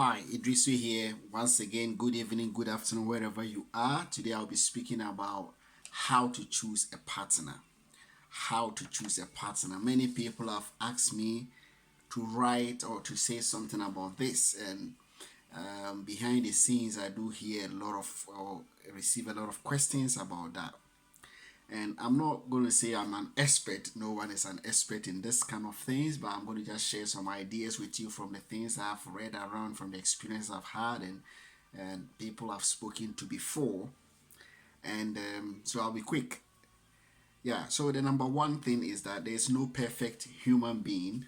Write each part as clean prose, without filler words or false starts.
Hi, Idrisu here. Once again, good evening, good afternoon, wherever you are. Today I'll be speaking about how to choose a partner. How to choose a partner. Many people have asked me to write or to say something about this, and behind the scenes, I do hear a lot of or receive a lot of questions about that. And I'm not going to say I'm an expert. No one is an expert in this kind of things, but I'm going to just share some ideas with you from the things I've read around, from the experience I've had, and people I've spoken to before. And so I'll be quick. Yeah. So the number one thing is that there's no perfect human being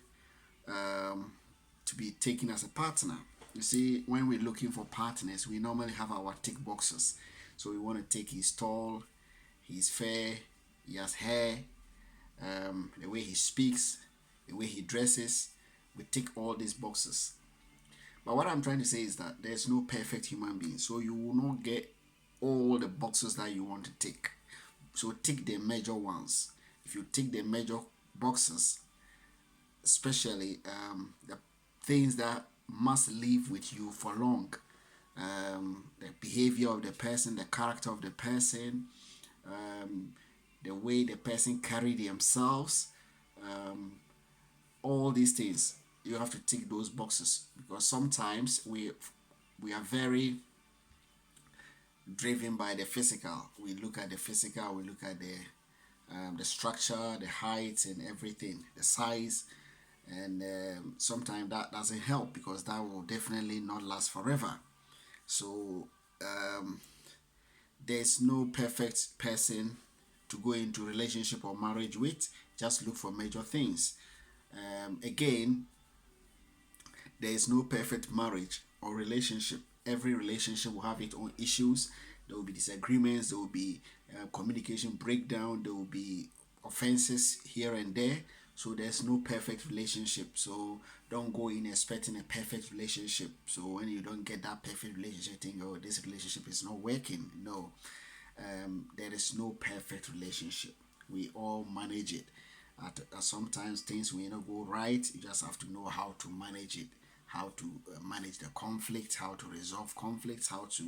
to be taken as a partner. You see, when we're looking for partners, we normally have our tick boxes. So we want to take his tall, he's fair, he has hair, the way he speaks, the way he dresses. We tick all these boxes. But what I'm trying to say is that there's no perfect human being. So you will not get all the boxes that you want to tick. So tick the major ones. If you tick the major boxes, especially the things that must live with you for long, the behavior of the person, the character of the person, um, the way the person carry themselves, all these things you have to tick those boxes because sometimes we are very driven by the physical. We look at the physical, we look at the structure, the height, and everything, the size, and sometimes that doesn't help because that will definitely not last forever. So um, there's no perfect person to go into relationship or marriage with. Just look for major things. Again, there is no perfect marriage or relationship. Every relationship will have its own issues. There will be disagreements, there will be communication breakdown, there will be offenses here and there. So there's no perfect relationship. So don't go in expecting a perfect relationship. So when you don't get that perfect relationship, think, oh, this relationship is not working. No, there is no perfect relationship. We all manage it. Sometimes things will not go right. You just have to know how to manage it, how to manage the conflict, how to resolve conflicts, how to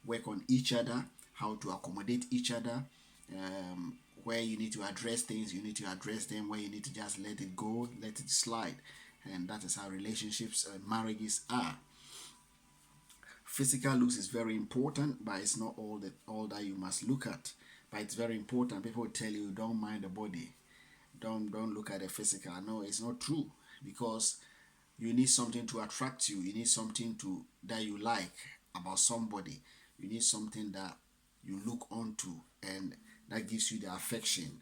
work on each other, how to accommodate each other. Where you need to address things, you need to address them. Where you need to just let it go, let it slide. And that is how relationships and marriages are. Physical looks is very important, but it's not all that you must look at. But it's very important. People tell you don't mind the body, don't look at the physical. No, it's not true because you need something to attract you. You need something to that you like about somebody. You need something that you look onto and that gives you the affection.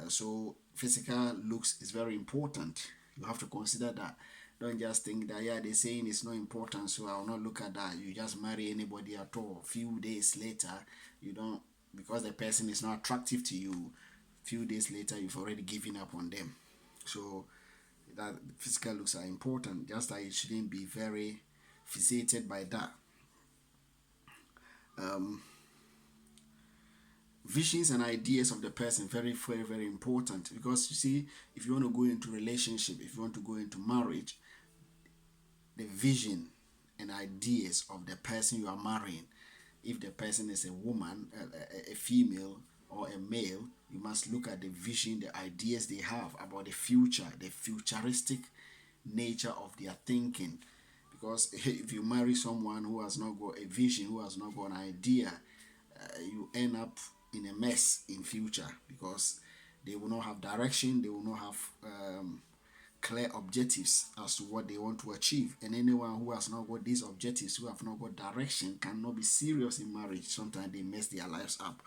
So physical looks is very important. You have to consider that. Don't just think that yeah they're saying it's not important, so I'll not look at that. You just marry anybody at all. Few days later, you don't because the person is not attractive to you. Few days later, you've already given up on them. So that physical looks are important. Just that you shouldn't be very fixated by that. Visions and ideas of the person very very very important because you see if you want to go into relationship, if you want to go into marriage, the vision and ideas of the person you are marrying, if the person is a woman, a female or a male, you must look at the vision, the ideas they have about the future, the futuristic nature of their thinking. Because if you marry someone who has not got a vision, who has not got an idea, you end up in a mess in future because they will not have direction, they will not have clear objectives as to what they want to achieve. And anyone who has not got these objectives, who have not got direction, cannot be serious in marriage. Sometimes they mess their lives up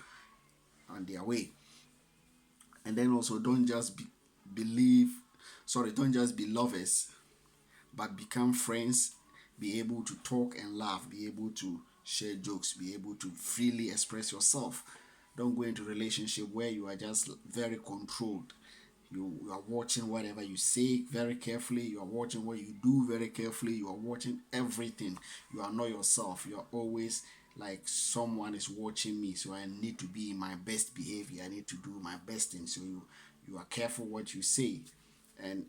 on their way. And then also, don't just don't just be lovers, but become friends. Be able to talk and laugh. Be able to share jokes. Be able to freely express yourself. Don't go into a relationship where you are just very controlled. You are watching whatever you say very carefully. You are watching what you do very carefully. You are watching everything. You are not yourself. You are always like someone is watching me, so I need to be in my best behavior. I need to do my best thing. So you are careful what you say, and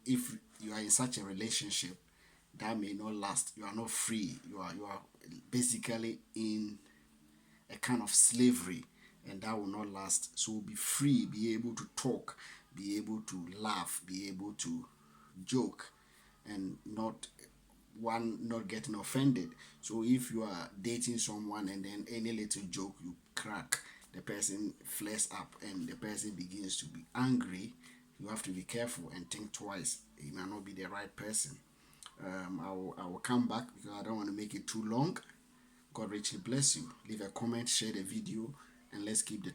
if you are in such a relationship, that may not last. You are not free. You are basically in a kind of slavery, and that will not last. So be free, be able to talk, be able to laugh, be able to joke, and not getting offended. So if you are dating someone and then any little joke you crack, the person flares up and the person begins to be angry, you have to be careful and think twice. It might not be the right person. I will come back because I don't want to make it too long. God richly bless you. Leave a comment, share the video, and let's keep the